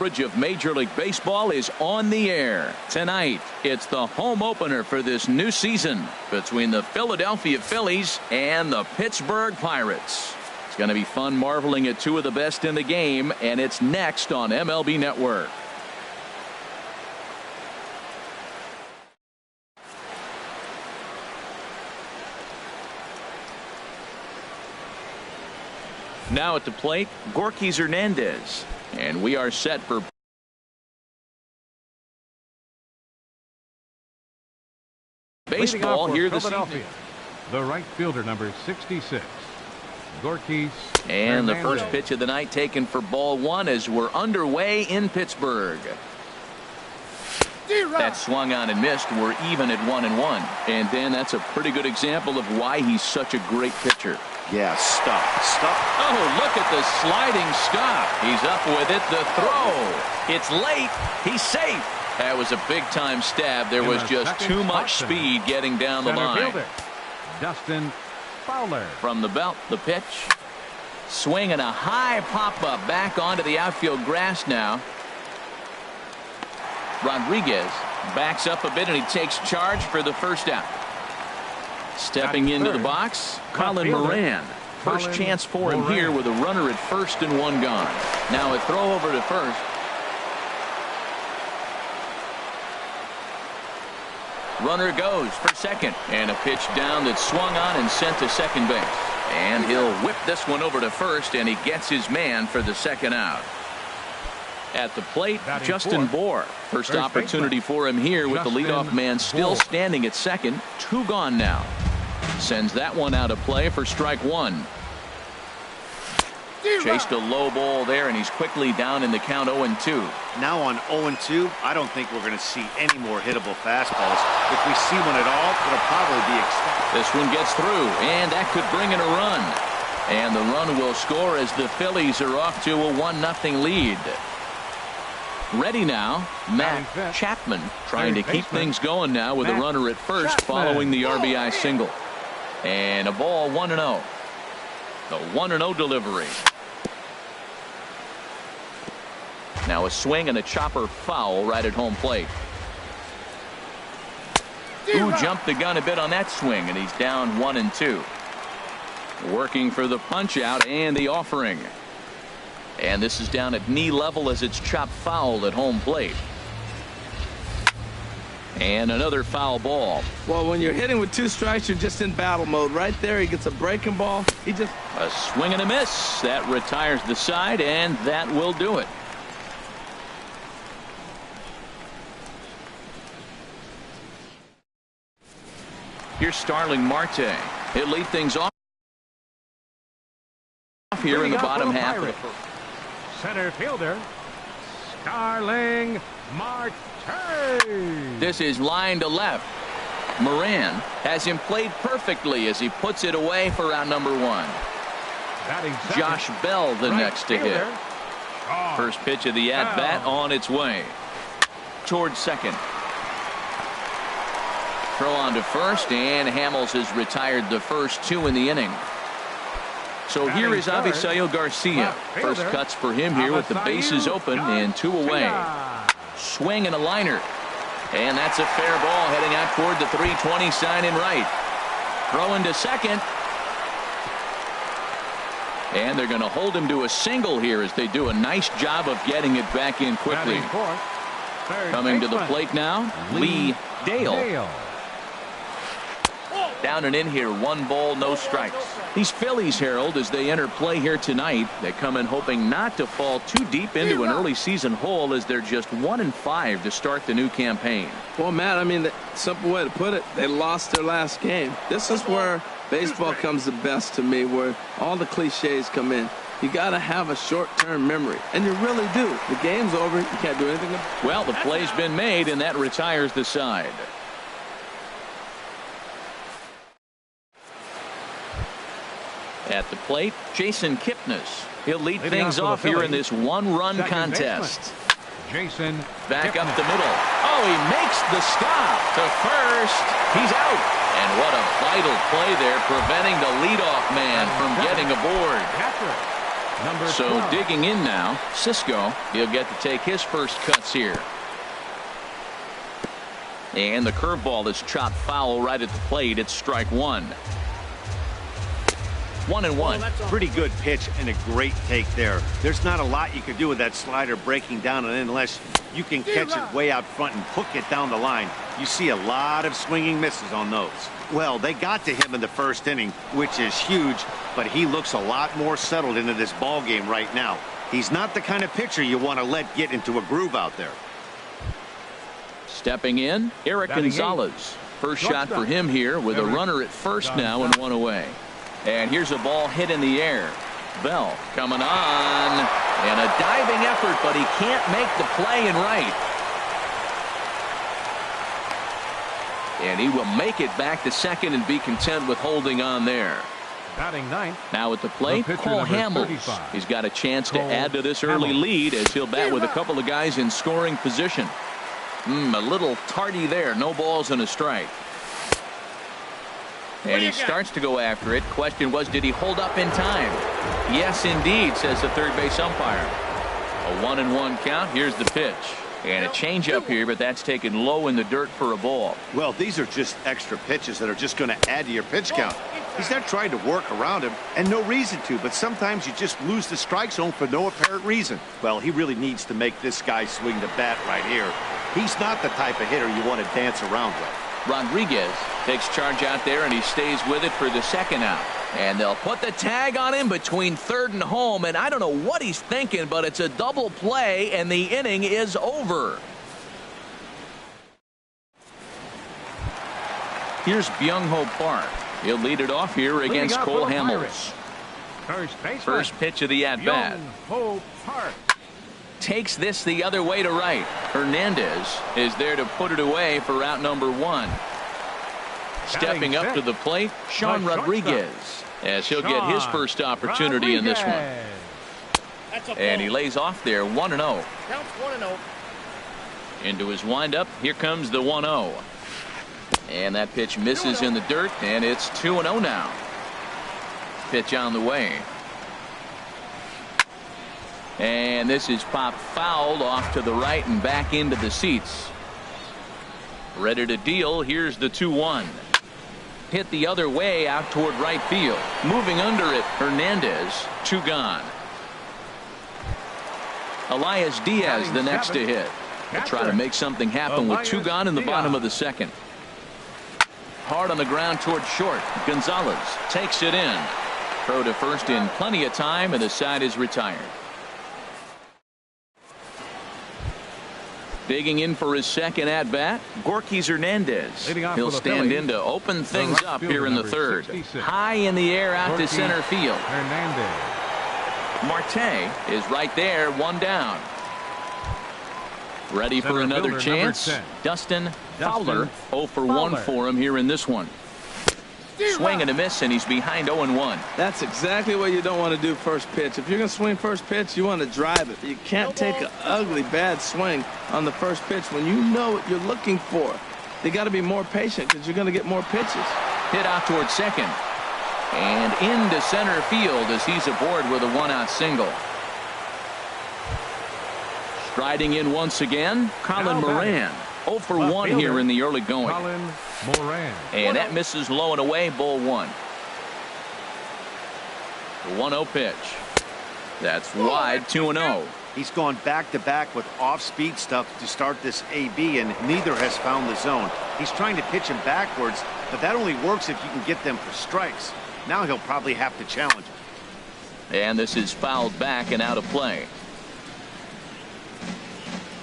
coverage of Major League Baseball is on the air. Tonight, it's the home opener for this new season between the Philadelphia Phillies and the Pittsburgh Pirates. It's going to be fun marveling at two of the best in the game, and it's next on MLB Network. Now at the plate, Gorkys Hernandez. And we are set for baseball here this evening. The right fielder, number 66, Gorkys. And the first pitch of the night taken for ball one as we're underway in Pittsburgh. That swung on and missed. We're even at 1-1. And then that's a pretty good example of why he's such a great pitcher. Yeah, stop. Oh, look at the sliding stop. He's up with it. The throw. It's late. He's safe. That was a big-time stab. There was just too much speed getting down the line. Dustin Fowler. From the belt, the pitch. Swing and a high pop-up back onto the outfield grass now. Rodriguez backs up a bit and he takes charge for the first out. Stepping into the box, Colin Moran. First chance for him here with a runner at first and one gone. Now a throw over to first. Runner goes for second. And a pitch down that swung on and sent to second base. And he'll whip this one over to first, and he gets his man for the second out. At the plate, Justin Bour. First opportunity for him here with the leadoff man still standing at second. Two gone now. Sends that one out of play for strike one. Chased a low ball there, and he's quickly down in the count 0-2. Now on 0-2, I don't think we're going to see any more hittable fastballs. If we see one at all, it'll probably be extended. This one gets through, and that could bring in a run. And the run will score as the Phillies are off to a 1-0 lead. Ready now, Matt Chapman trying to keep things going now with a runner at first following the RBI single. And a ball 1-0. The 1-0 delivery. Now a swing and a chopper foul right at home plate. Who jumped the gun a bit on that swing, and he's down 1-2. Working for the punch out and the offering. And this is down at knee level as it's chopped foul at home plate. And another foul ball. Well, when you're hitting with two strikes, you're just in battle mode. Right there, he gets a breaking ball. A swing and a miss. That retires the side, and that will do it. Here's Starling Marte. He'll lead things off here in the bottom half of the first. Center fielder, Starling Marte. This is line to left. Moran has him played perfectly as he puts it away for out number one. Josh Bell the next to hit. First pitch of the at-bat on its way. Towards second. Throw on to first, and Hamels has retired the first two in the inning. So here is Avisail Garcia. First cuts for him here with the bases open and two away. Swing and a liner. And that's a fair ball heading out toward the 320 sign in right. Throw into second. And they're going to hold him to a single here as they do a nice job of getting it back in quickly. Coming to the plate now, Lee Dale. Down and in here, one ball, no strikes. These Phillies, Harold, as they enter play here tonight, they come in hoping not to fall too deep into an early season hole as they're just 1-5 to start the new campaign. Well, Matt, I mean, the simple way to put it, they lost their last game. This is where baseball comes the best to me, where all the cliches come in. You got to have a short-term memory, and you really do. The game's over. You can't do anything. Well, the play's been made, and that retires the side. At the plate, Jason Kipnis. He'll lead things off here in this one-run contest. Jason back up the middle. Oh, he makes the stop to first. He's out. And what a vital play there, preventing the leadoff man from getting aboard. So 12. digging in now, Cisco. He'll get to take his first cuts here. And the curveball is chopped foul right at the plate. It's strike one. 1-1. Pretty good pitch and a great take there. There's not a lot you could do with that slider breaking down, and unless you can catch it way out front and hook it down the line, you see a lot of swinging misses on those. Well, they got to him in the first inning, which is huge, but he looks a lot more settled into this ball game right now. He's not the kind of pitcher you want to let get into a groove out there. Stepping in, Eric Gonzalez. First shot for him here with a runner at first now and one away. And here's a ball hit in the air. Bell coming on. And a diving effort, but he can't make the play and right. And he will make it back to second and be content with holding on there. Batting ninth. Now at the plate, Cole Hamels. He's got a chance to add to this early lead as he'll bat with a couple of guys in scoring position. A little tardy there. No balls and a strike. And he starts to go after it. Question was, did he hold up in time? Yes, indeed, says the third base umpire. A 1-1 count. Here's the pitch. And a changeup here, but that's taken low in the dirt for a ball. Well, these are just extra pitches that are just going to add to your pitch count. He's not trying to work around him, and no reason to, but sometimes you just lose the strike zone for no apparent reason. Well, he really needs to make this guy swing the bat right here. He's not the type of hitter you want to dance around with. Rodriguez takes charge out there, and he stays with it for the second out. And they'll put the tag on him between third and home, and I don't know what he's thinking, but it's a double play, and the inning is over. Here's Byung-Ho Park. He'll lead it off here against Cole Hamels. First pitch of the at-bat. Byung-Ho Park. Takes this the other way to right. Hernandez is there to put it away for out number one. Stepping up to the plate, Sean Rodriguez, as he'll get his first opportunity in this one. And he lays off there, 1-0. Counts 1-0. Into his windup, here comes the 1-0. And that pitch misses in the dirt, and it's 2-0 now. Pitch on the way. And this is popped fouled off to the right and back into the seats. Ready to deal. Here's the 2-1. Hit the other way out toward right field. Moving under it, Hernandez. 2 gone. Elias Diaz the next to hit. They'll try to make something happen with 2 gone in the bottom of the second. Hard on the ground toward short. Gonzalez takes it in. Throw to first in plenty of time, and the side is retired. Digging in for his second at-bat, Gorkys Hernandez. He'll stand in to open things up here in the third. 66. High in the air out to center field. Marte is right there, 1 down. Ready for another chance. Dustin Fowler, 0 for 1 for him here in this one. Swing and a miss, and he's behind 0-1. That's exactly what you don't want to do first pitch. If you're going to swing first pitch, you want to drive it. You can't take an ugly, bad swing on the first pitch when you know what you're looking for. They got to be more patient because you're going to get more pitches. Hit out towards second. And into center field as he's aboard with a 1-out single. Striding in once again, Colin Moran. 0 for 1 here in the early going. Colin Moran. And that misses low and away, ball 1. The 1-0 pitch. That's wide, 2-0. He's gone back-to-back with off-speed stuff to start this AB, and neither has found the zone. He's trying to pitch him backwards, but that only works if you can get them for strikes. Now he'll probably have to challenge him. And this is fouled back and out of play.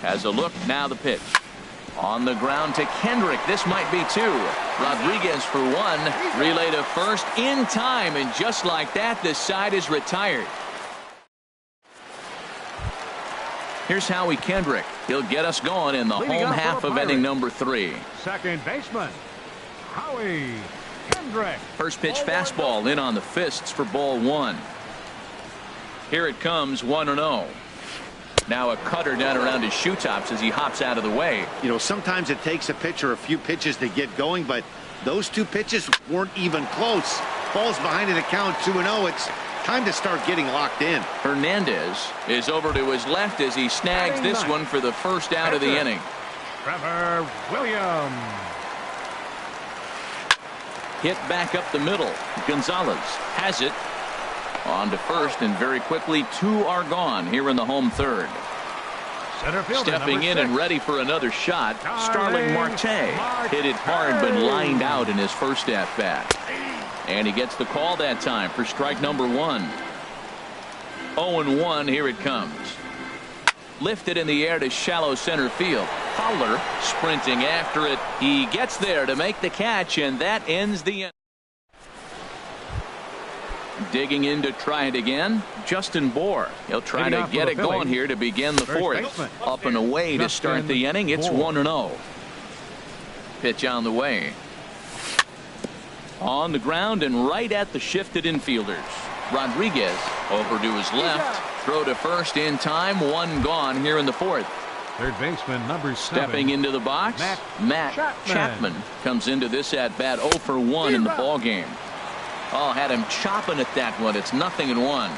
Has a look, now the pitch. On the ground to Kendrick. This might be 2. Rodriguez for 1. Relay to first in time, and just like that, the side is retired. Here's Howie Kendrick. He'll get us going in the home half of inning number 3. Second baseman, Howie Kendrick. First pitch fastball in on the fists for ball 1. Here it comes, 1-0. Now a cutter down around his shoe tops as he hops out of the way. You know, sometimes it takes a pitcher a few pitches to get going, but those 2 pitches weren't even close. Falls behind in the count, 2-0. It's Time to start getting locked in. Hernandez is over to his left as he snags this one for the first out of the inning. Trevor Williams. Hit back up the middle. Gonzalez has it. On to first, and very quickly 2 are gone here in the home third. Center fielder, Stepping in 6. and ready for another shot, Starling Marte. Hit it hard but lined out in his first at bat. And he gets the call that time for strike number 1. 0-1, here it comes. Lifted in the air to shallow center field. Fowler sprinting after it. He gets there to make the catch, and that ends the inning. Digging in to try it again, Justin Bohr. He'll try to get it going here to begin the fourth. Up and away to start the inning. It's 1-0. Pitch on the way. On the ground and right at the shifted infielders. Rodriguez over to his left. Throw to first in time. 1 gone here in the fourth. Third baseman, number 7. Stepping into the box, Matt Chapman comes into this at bat 0 for 1 in the ball game. Oh, had him chopping at that one. It's 0-1.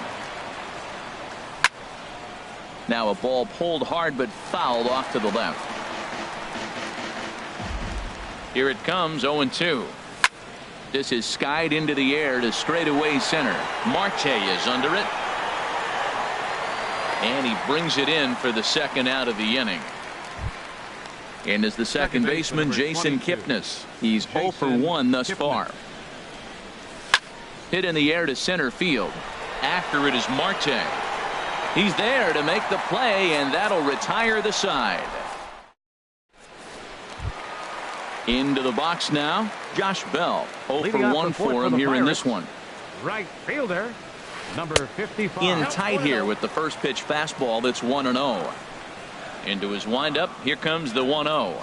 Now a ball pulled hard but fouled off to the left. Here it comes, 0-2. This is skied into the air to straightaway center. Marte is under it. And he brings it in for the second out of the inning. And is the second baseman, Jason Kipnis. He's 0 for 1 thus far. Hit in the air to center field. After it is Marte. He's there to make the play, and that'll retire the side. Into the box now, Josh Bell. 0 for 1 for him here in this one. Right fielder, number 55. In tight here with the first pitch fastball that's 1-0. Into his windup, here comes the 1-0.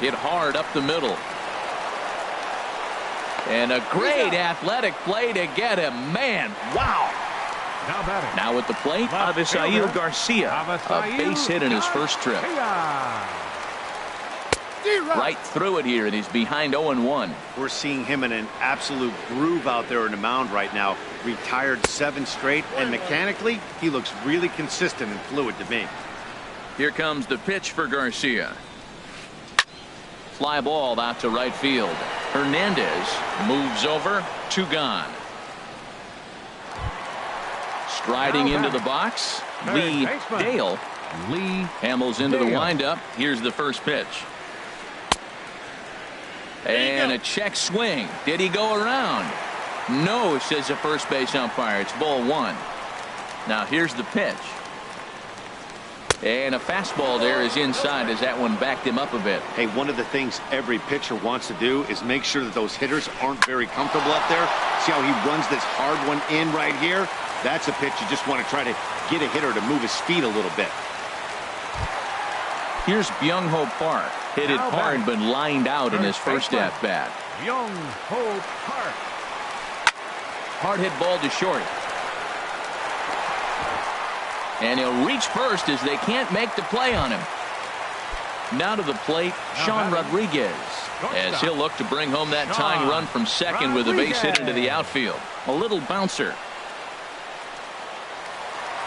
Hit hard up the middle. And a great athletic play to get him. Man, wow. Now at the plate, Avisail Garcia. A base hit in his first trip. Right through it here, and he's behind 0-1. We're seeing him in an absolute groove out there in the mound right now. Retired 7 straight, and mechanically, he looks really consistent and fluid to me. Here comes the pitch for Garcia. Fly ball out to right field. Hernandez moves over. 2 gone. Striding into the box, Lee Dale. Hamels into the windup. Here's the first pitch. And a check swing. Did he go around? No, says the first base umpire. It's ball 1. Now here's the pitch. And a fastball there is inside as that one backed him up a bit. Hey, one of the things every pitcher wants to do is make sure that those hitters aren't very comfortable up there. See how he runs this hard one in right here? That's a pitch you just want to try to get a hitter to move his feet a little bit. Here's Byung-Ho Park. Hit it hard but lined out in his first at bat. Byung-Ho Park. Hard hit ball to short. And he'll reach first as they can't make the play on him. Now to the plate, Sean Rodriguez, as he'll look to bring home that tying run from second with a base hit into the outfield. A little bouncer.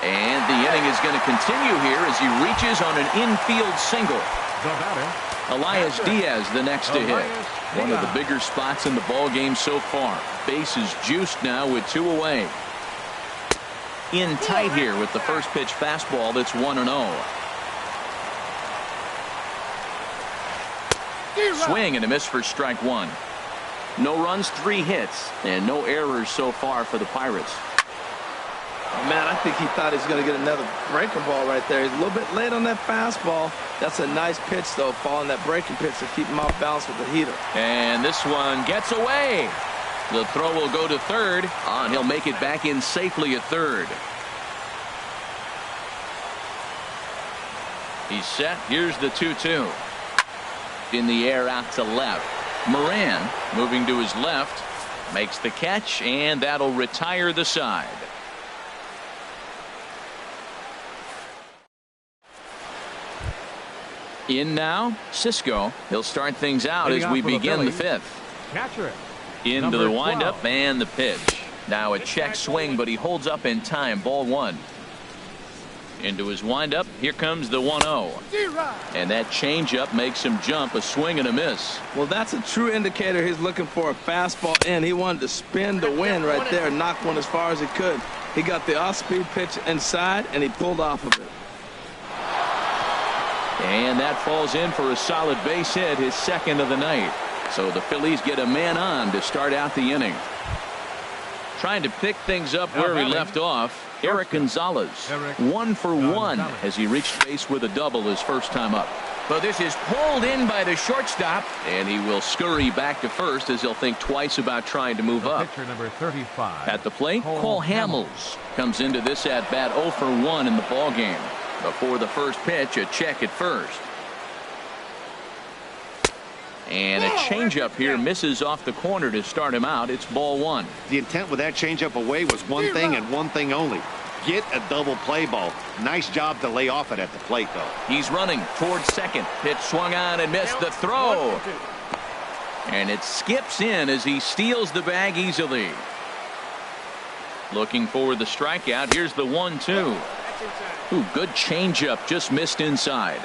And the inning is going to continue here as he reaches on an infield single. Elias Diaz the next to hit. One of the bigger spots in the ball game so far. Base is juiced now with 2 away. In tight here with the first pitch fastball that's 1-0. Swing and a miss for strike 1. No runs, 3 hits, and no errors so far for the Pirates. Man, I think he thought he was going to get another breaker ball right there. He's a little bit late on that fastball. That's a nice pitch, though, following that breaking pitch to keep him off balance with the heater. And this one gets away. The throw will go to third, and he'll make it back in safely at third. He's set. Here's the 2-2. In the air out to left. Moran moving to his left. Makes the catch, and that'll retire the side. In now, Cisco. He'll start things out as we begin the 5th. Catcher. Into the windup and the pitch. Now a check swing, but he holds up in time. Ball 1. Into his windup. Here comes the 1-0. And that changeup makes him jump. A swing and a miss. Well, that's a true indicator. He's looking for a fastball in. He wanted to spin the wind right there, knock one as far as he could. He got the off-speed pitch inside, and he pulled off of it. And that falls in for a solid base hit, his second of the night. So the Phillies get a man on to start out the inning. Trying to pick things up where he left off, Eric Gonzalez. 1 for 1 as he reached base with a double his first time up. But this is pulled in by the shortstop, and he will scurry back to first as he'll think twice about trying to move up. Pitcher number 35. At the plate, Cole Hamels comes into this at bat 0 for 1 in the ball game. Before the first pitch, a check at first. And a changeup here misses off the corner to start him out. It's ball 1. The intent with that changeup away was one thing and one thing only. Get a double play ball. Nice job to lay off it at the plate, though. He's running towards second. Pitch swung on and missed the throw. And it skips in as he steals the bag easily. Looking for the strikeout. Here's the 1-2. Ooh, good changeup. Just missed inside.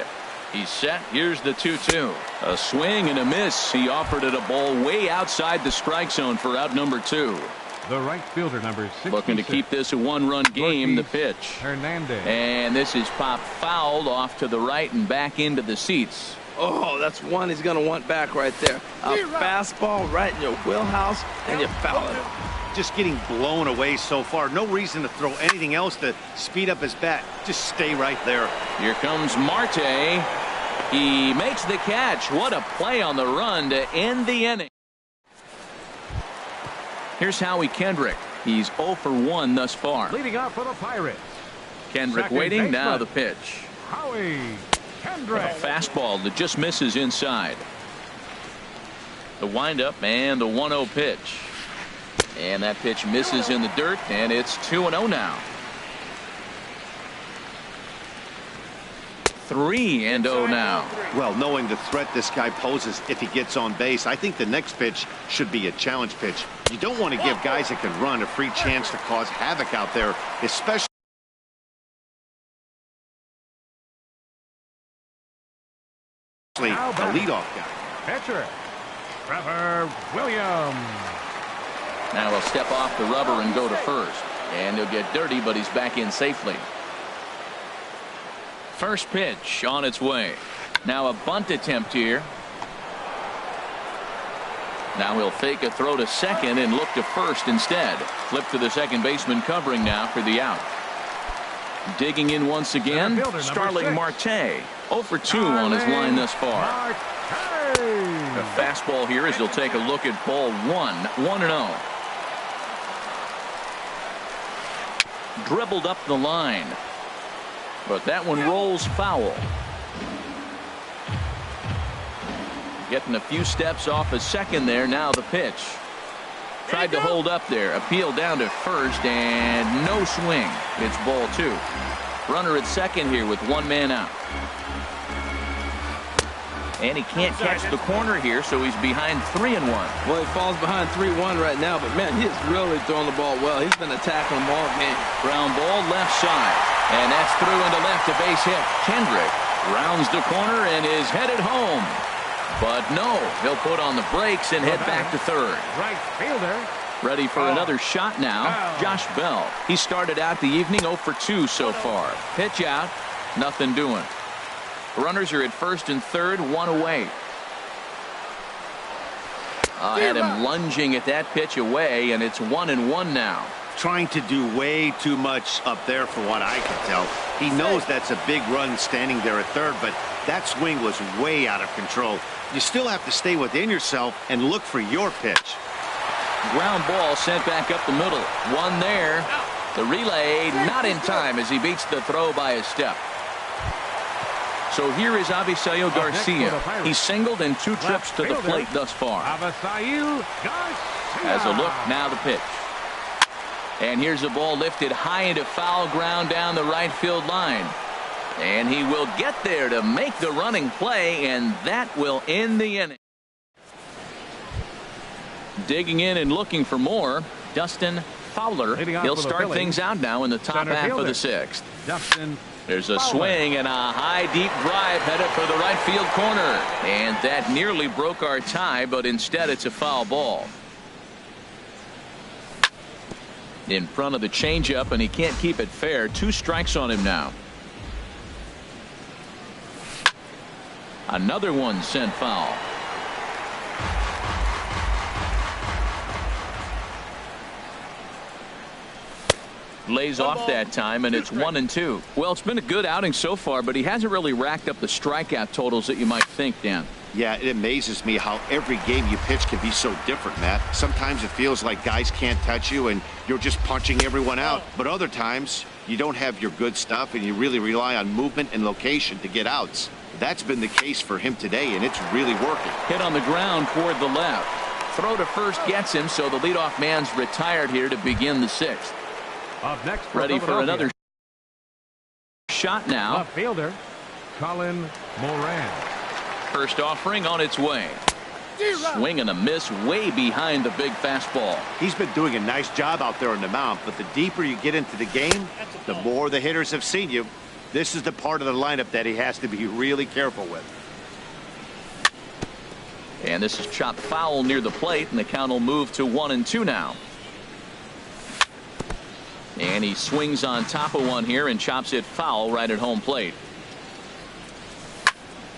He's set. Here's the 2-2. A swing and a miss. He offered it a ball way outside the strike zone for out number 2. The right fielder number 66. Looking to keep this a one-run game. The pitch. Hernandez. And this is popped fouled off to the right and back into the seats. Oh, that's one he's going to want back right there. A fastball right in your wheelhouse, and you foul it. Just getting blown away so far. No reason to throw anything else to speed up his bat. Just stay right there. Here comes Marte. He makes the catch. What a play on the run to end the inning. Here's Howie Kendrick. He's 0 for 1 thus far. Leading off for the Pirates. Kendrick Second waiting. baseman. Now the pitch. Howie Kendrick. A fastball that just misses inside. The windup and the 1-0 pitch. And that pitch misses in the dirt, and it's 2-0 now. 3-0 now. Well, knowing the threat this guy poses if he gets on base, I think the next pitch should be a challenge pitch. You don't want to give guys that can run a free chance to cause havoc out there, especially a leadoff guy. Pitcher Trevor Williams. Now he'll step off the rubber and go to first. And he'll get dirty, but he's back in safely. First pitch on its way. Now a bunt attempt here. Now he'll fake a throw to second and look to first instead. Flip to the second baseman covering now for the out. Digging in once again, Starling Marte. 0 for 2 on his line thus far. A fastball here as he'll take a look at ball 1. 1-0. Dribbled up the line, but that one rolls foul. Getting a few steps off a second there. Now the pitch. Tried to hold up there. Appeal down to first and no swing. It's ball 2. Runner at second here with one man out. And he can't catch the corner here, so he's behind 3-1. Well, he falls behind 3-1 right now, but man, he's really throwing the ball well. He's been attacking them all game. Ground ball left side, and that's through into left, a base hit. Kendrick rounds the corner and is headed home, but no, he'll put on the brakes and head back to third. Right fielder. Ready for another shot now. Josh Bell. He started out the evening 0 for 2 so far. Pitch out, nothing doing. Runners are at first and third, 1 away. Had him lunging at that pitch away, and it's 1-1 now. Trying to do way too much up there for what I can tell. He knows that's a big run standing there at third, but that swing was way out of control. You still have to stay within yourself and look for your pitch. Ground ball sent back up the middle. One there. The relay not in time as he beats the throw by a step. So here is Avisail Garcia. He's singled in 2 trips to the plate thus far. Avisail Garcia. As a look, now the pitch. And here's a ball lifted high into foul ground down the right field line. And he will get there to make the running play, and that will end the inning. Digging in and looking for more, Dustin Fowler. Leading off He'll for the start Phillies, things out now in the top center half of fielder, the sixth. Justin There's a Fowler. swing and a high deep drive headed for the right field corner. And that nearly broke our tie, but instead it's a foul ball. In front of the changeup, and he can't keep it fair. 2 strikes on him now. Another one sent foul. Lays off that time, and it's 1-2. Well, it's been a good outing so far, but he hasn't really racked up the strikeout totals that you might think, Dan. Yeah, it amazes me how every game you pitch can be so different, Matt. Sometimes it feels like guys can't touch you and you're just punching everyone out. But other times you don't have your good stuff and you really rely on movement and location to get outs. That's been the case for him today, and it's really working. Hit on the ground toward the left. Throw to first gets him, so the leadoff man's retired here to begin the sixth. Up next, Ready for another shot now. Left fielder, Colin Moran. First offering on its way. Swing and a miss way behind the big fastball. He's been doing a nice job out there on the mound, but the deeper you get into the game, the more the hitters have seen you. This is the part of the lineup that he has to be really careful with. And this is chopped foul near the plate, and the count will move to 1-2 now. And he swings on top of one here and chops it foul right at home plate.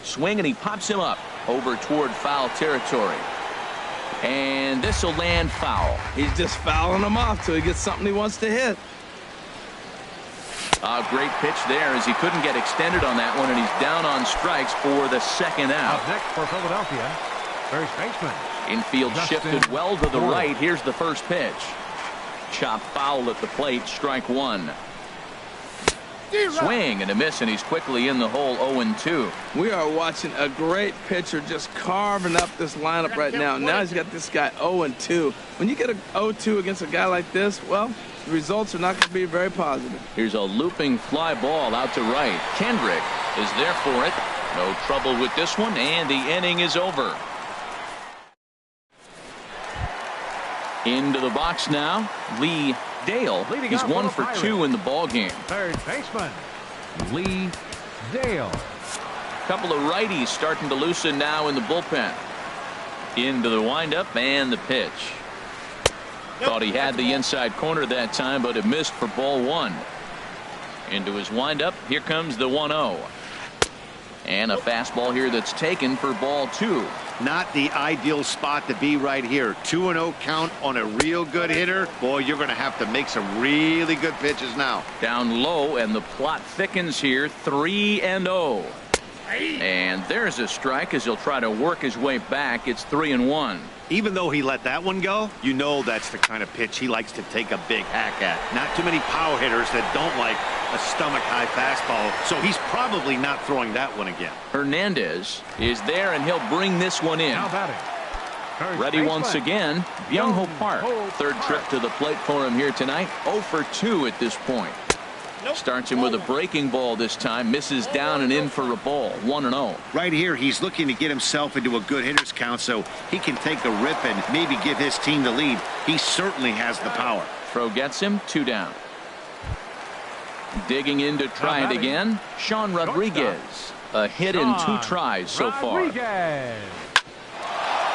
Swing, and he pops him up over toward foul territory. And this will land foul. He's just fouling him off till he gets something he wants to hit. A great pitch there as he couldn't get extended on that one, and he's down on strikes for the second out. Up next for Philadelphia, first baseman. Infield Justin shifted well to the Fowler. right. Here's the first pitch. Chop foul at the plate, strike one. Swing and a miss, and he's quickly in the hole. 0-2. We are watching a great pitcher just carving up this lineup right now. Now he's got this guy 0-2. When you get a 0-2 against a guy like this, well, the results are not going to be very positive. Here's a looping fly ball out to right. Kendrick is there for it. No trouble with this one, and the inning is over. Into the box now, Lee Dale. Leading He's off 1 for the for 2 in the ball game. Third baseman, Lee Dale. Couple of righties starting to loosen now in the bullpen. Into the windup and the pitch. Thought he had the inside corner that time, but it missed for ball one. Into his windup. Here comes the 1-0. And a fastball here that's taken for ball two. Not the ideal spot to be right here. 2-0 count on a real good hitter. Boy, you're going to have to make some really good pitches now. Down low, and the plot thickens here. 3-0. And there's a strike as he'll try to work his way back. It's 3-1. Even though he let that one go, you know that's the kind of pitch he likes to take a big hack at. Not too many power hitters that don't like a stomach-high fastball, so he's probably not throwing that one again. Hernandez is there, and he'll bring this one in. Now batting. First Ready baseman, once again, Byung-ho Park. Third trip to the plate for him here tonight. 0 for 2 at this point. Starts him with a breaking ball this time. Misses down and in for a ball. 1-0. Right here, he's looking to get himself into a good hitter's count so he can take a rip and maybe give his team the lead. He certainly has the power. Throw gets him. 2 down. Digging in to try it again. Sean Rodriguez. A hit in 2 tries so far. Rodriguez.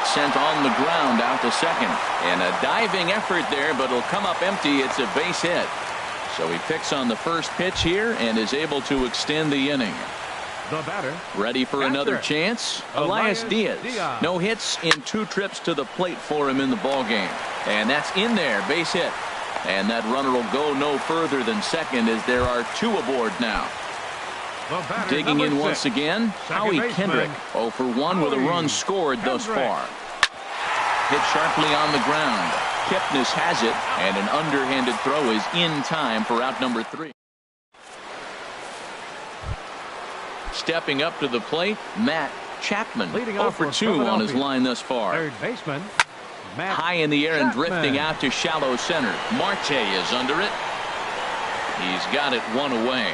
Sent on the ground out to second. And a diving effort there, but it'll come up empty. It's a base hit. So he picks on the first pitch here and is able to extend the inning. The batter. Ready for another chance? Elias Diaz. No hits in 2 trips to the plate for him in the ball game. And that's in there. Base hit. And that runner will go no further than second as there are 2 aboard now. The batter, Digging in number once 6, again, Howie baseman, Kendrick. 0 for 1 with a run scored thus far. Hit sharply on the ground. Kipnis has it, and an underhanded throw is in time for out number 3. Stepping up to the plate, Matt Chapman. 0 for 2 on his line thus far. Third baseman, Matt High in the air and Chapman. drifting out to shallow center. Marte is under it. He's got it 1 away.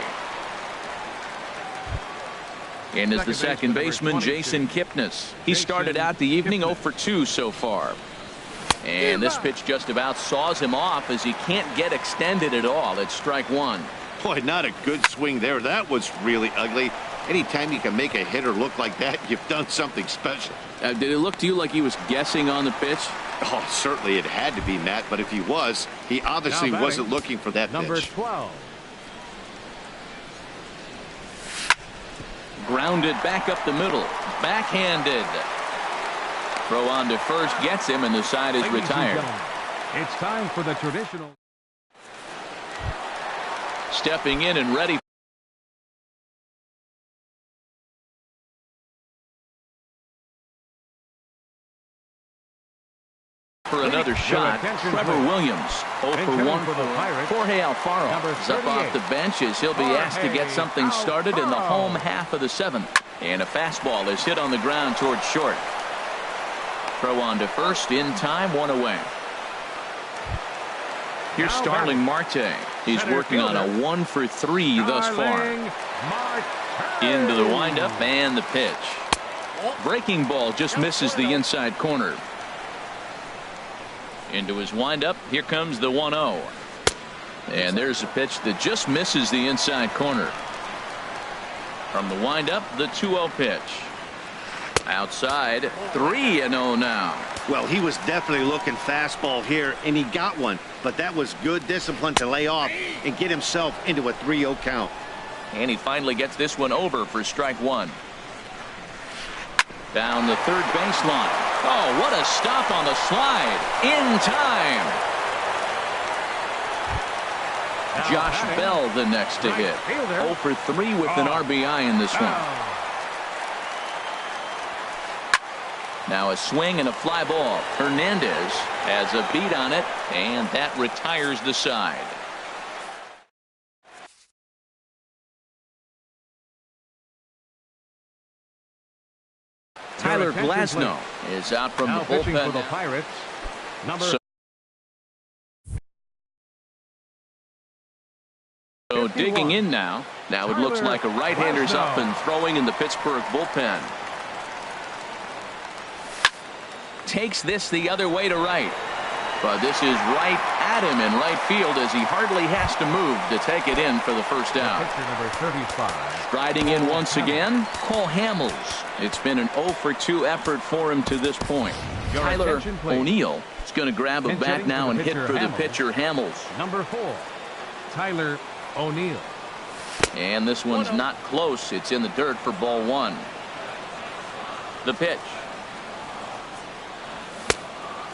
And is the second baseman, Jason Kipnis. He started out the evening 0 for 2 so far. And this pitch just about saws him off as he can't get extended at all. It's strike one. Boy, not a good swing there. That was really ugly. Anytime you can make a hitter look like that, you've done something special. Did it look to you like he was guessing on the pitch? Oh, certainly it had to be, Matt, but if he was, he obviously wasn't looking for that Number pitch. 12. Grounded back up the middle. Backhanded. Throw on to first gets him, and the side is retired. It's time for the traditional. Stepping in and ready for another shot. Trevor Williams 0 for 1 for Jorge Alfaro is up off the bench as he'll be asked to get something started in the home half of the seventh. And a fastball is hit on the ground towards short. Throw on to first in time, one away. Here's Starling Marte. He's working on a 1 for 3 thus far. Into the windup and the pitch. Breaking ball just misses the inside corner. Into his windup. Here comes the 1-0. And there's a pitch that just misses the inside corner. From the windup, the 2-0 pitch. Outside, 3-0 now. Well, he was definitely looking fastball here, and he got one. But that was good discipline to lay off and get himself into a 3-0 count. And he finally gets this one over for strike one. Down the third baseline. Oh, what a stop on the slide. In time. Josh Bell the next to hit. 0 for 3 with an RBI in this one. Now a swing and a fly ball. Hernandez has a beat on it, and that retires the side. Tyler Glasnow is out from the bullpen. For the Pirates, So digging in now. Now it looks like a right-hander's up and throwing in the Pittsburgh bullpen. Takes this the other way to right. But this is right at him in right field as he hardly has to move to take it in for the first out. Number 35. Striding in once again, Cole Hamels. It's been an 0 for 2 effort for him to this point. Tyler O'Neill is going to grab a bat now and hit for the pitcher Hamels. Number 4, Tyler O'Neill. And this one's not close. It's in the dirt for ball one. The pitch.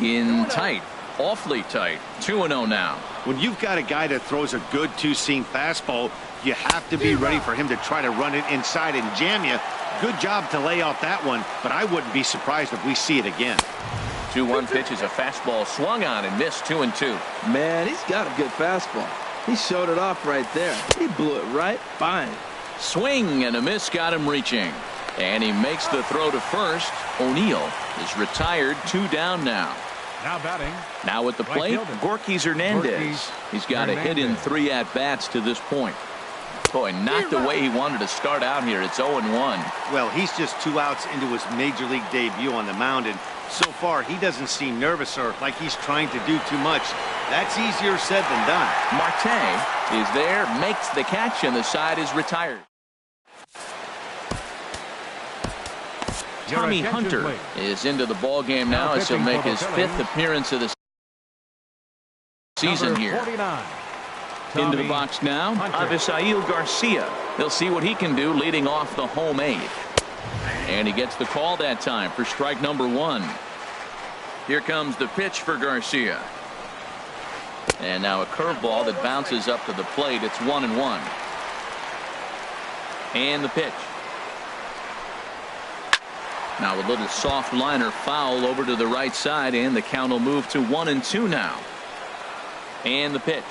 In tight. Awfully tight. 2-0 now. When you've got a guy that throws a good two-seam fastball, you have to be ready for him to try to run it inside and jam you. Good job to lay off that one, but I wouldn't be surprised if we see it again. 2-1 pitch is a fastball swung on and missed. 2-2. Man, he's got a good fastball. He showed it off right there. He blew it right by him. Swing and a miss got him reaching. And he makes the throw to first. O'Neill is retired. 2 down now. Now batting. Now at the plate, Gorkys Hernandez. He's got a hit in 3 at-bats to this point. Boy, not the way he wanted to start out here. It's 0-1. Well, he's just 2 outs into his major league debut on the mound, and so far he doesn't seem nervous or like he's trying to do too much. That's easier said than done. Marte is there, makes the catch, and the side is retired. Tommy Hunter is into the ball game now as he'll make his 5th appearance of the season here. Into the box now, Avisail Garcia. They'll see what he can do leading off the home 8. And he gets the call that time for strike number 1. Here comes the pitch for Garcia. And now a curveball that bounces up to the plate. It's 1-1. And the pitch. Now a little soft liner foul over to the right side, and the count will move to 1-2 now. And the pitch.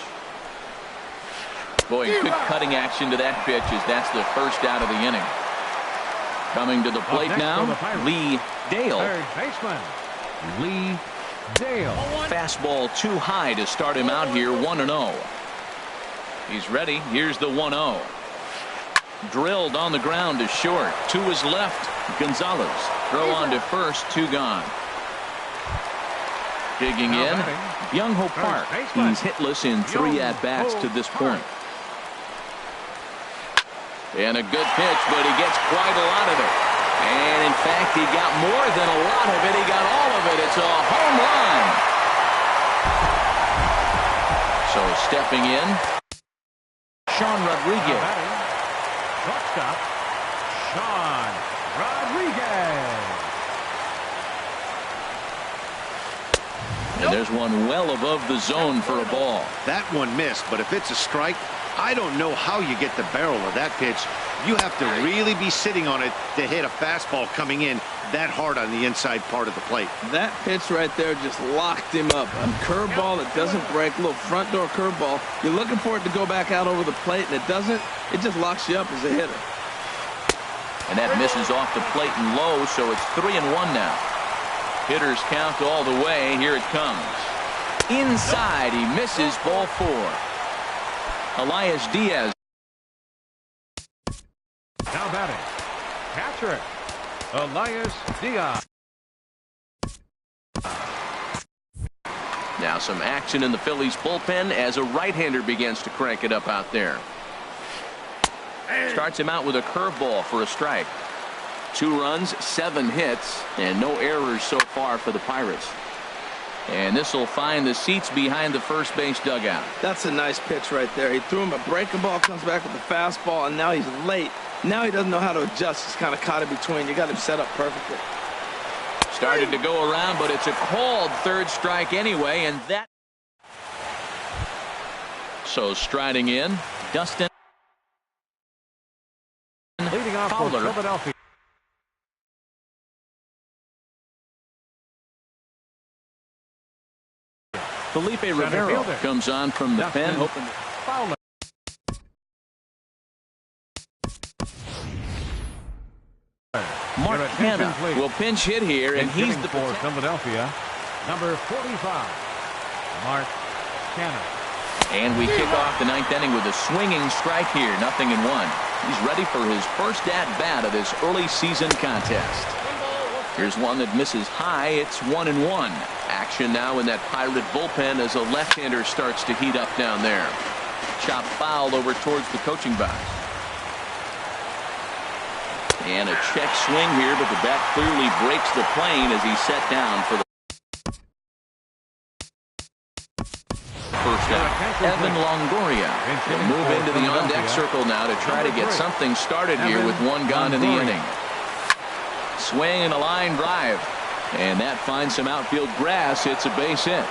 Boy, good cutting action to that pitch as that's the first out of the inning. Coming to the plate now, Lee Dale. Third baseman, Lee Dale. Fastball too high to start him out here, 1-0. He's ready. Here's the 1-0. Drilled on the ground to short. To his left, Gonzalez. Throw on to first, 2 gone. Digging in, Byung-ho Park. He's hitless in 3 at-bats to this point. And a good pitch, but he gets quite a lot of it. And in fact, he got more than a lot of it. He got all of it. It's a home run. So stepping in, Sean Rodriguez. Shortstop, Sean Rodriguez. And there's one well above the zone for a ball. That one missed, but if it's a strike, I don't know how you get the barrel of that pitch. You have to really be sitting on it to hit a fastball coming in that hard on the inside part of the plate. That pitch right there just locked him up. A curveball that doesn't break, a little front door curveball. You're looking for it to go back out over the plate, and it doesn't. It just locks you up as a hitter. And that misses off the plate and low, so it's 3-1 now. Hitters count all the way. Here it comes. Inside, he misses, ball 4. Elias Diaz. Now batting, catcher, Elias Diaz. Now some action in the Phillies bullpen as a right-hander begins to crank it up out there. Starts him out with a curveball for a strike. 2 runs, 7 hits, and no errors so far for the Pirates. And this will find the seats behind the first base dugout. That's a nice pitch right there. He threw him a breaking ball, comes back with a fastball, and now he's late. Now he doesn't know how to adjust. He's kind of caught in between. You got him set up perfectly. Started to go around, but it's a called third strike anyway, and that. So striding in, Dustin Leading off for Fowler. Philadelphia. Felipe Rivera comes on from the pen. Hoping Fowler. Mark Hanna will pinch hit here, and he's the for Philadelphia, number 45, Mark Hanna. And we kick off the 9th inning with a swinging strike here, 0-1. He's ready for his first at-bat of this early season contest. Here's one that misses high. It's 1-1. Action now in that Pirate bullpen as a left-hander starts to heat up down there. Chop foul over towards the coaching box. And a check swing here, but the bat clearly breaks the plane as he's set down for the first out. Evan Longoria will move into the on-deck circle now to try to get something started here with 1 gone in the inning. Swing and a line drive. And that finds some outfield grass. It's a base hit.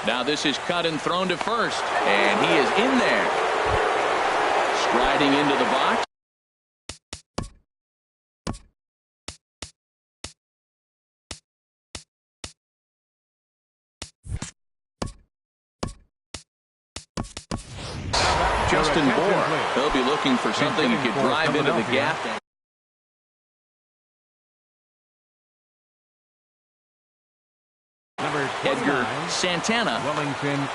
Now this is cut and thrown to first. And he is in there. Striding into the box. Justin Bohr. He'll be looking for something he could drive into the gap. Edgar Santana. Wellington.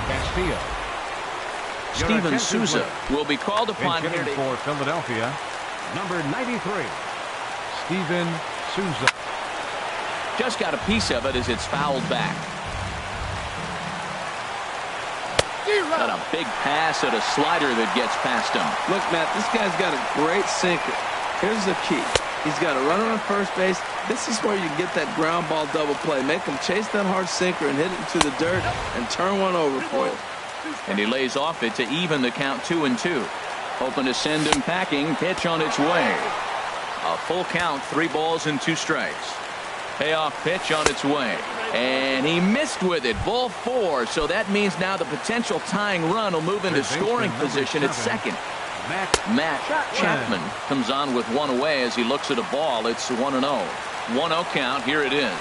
Castillo. Steven Souza will be called upon here for Philadelphia, number 93, Steven Souza. Just got a piece of it as it's fouled back. Got a big pass at a slider that gets past him. Look, Matt, this guy's got a great sinker. Here's the key. He's got a runner on first base. This is where you get that ground ball double play. Make him chase that hard sinker and hit it into the dirt and turn one over for you. And he lays off it to even the count 2-2. Hoping to send him packing. Pitch on its way. A full count, 3 balls and 2 strikes. Payoff pitch on its way. And he missed with it. Ball 4. So that means now the potential tying run will move into scoring position at second. Matt Chapman comes on with 1 away as he looks at a ball. It's 1-0. 1-0 count. Here it is.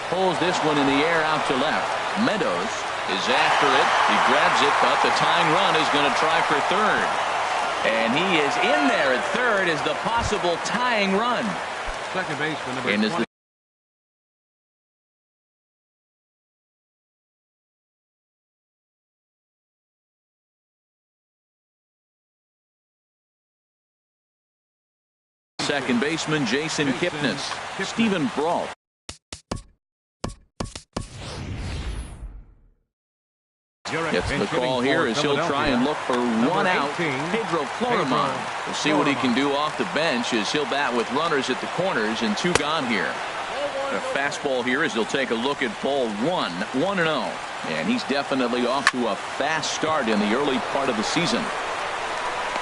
Pulls this one in the air out to left. Meadows is after it. He grabs it, but the tying run is going to try for third. And he is in there at third as the possible tying run. Second baseman number And as 20. Second baseman Jason Kipnis. Stephen Brault. Gets the call here as he'll try and look for one out. Pedro Florimon. We'll see what he can do off the bench as he'll bat with runners at the corners and 2 gone here. A fastball here as he'll take a look at ball 1-0. And he's definitely off to a fast start in the early part of the season.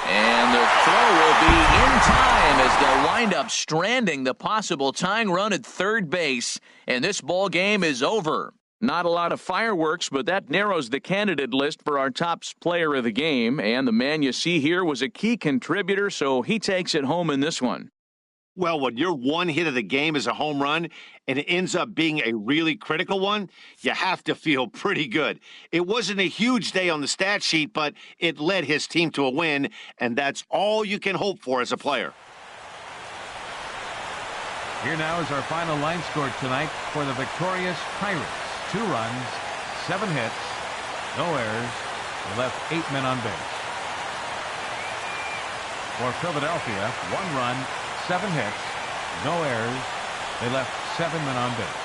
And the throw will be in time as they'll wind up stranding the possible tying run at third base. And this ball game is over. Not a lot of fireworks, but that narrows the candidate list for our top player of the game. And the man you see here was a key contributor, so he takes it home in this one. Well, when your one hit of the game is a home run and it ends up being a really critical one, you have to feel pretty good. It wasn't a huge day on the stat sheet, but it led his team to a win, and that's all you can hope for as a player. Here now is our final line score tonight for the victorious Pirates. 2 runs, 7 hits, no errors. They left 8 men on base. For Philadelphia, 1 run, 7 hits, no errors. They left 7 men on base.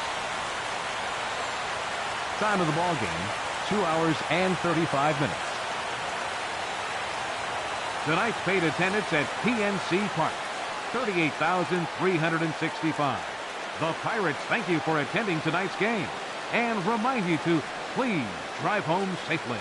Time of the ball game, 2 hours and 35 minutes. Tonight's paid attendance at PNC Park, 38,365. The Pirates thank you for attending tonight's game and remind you to please drive home safely.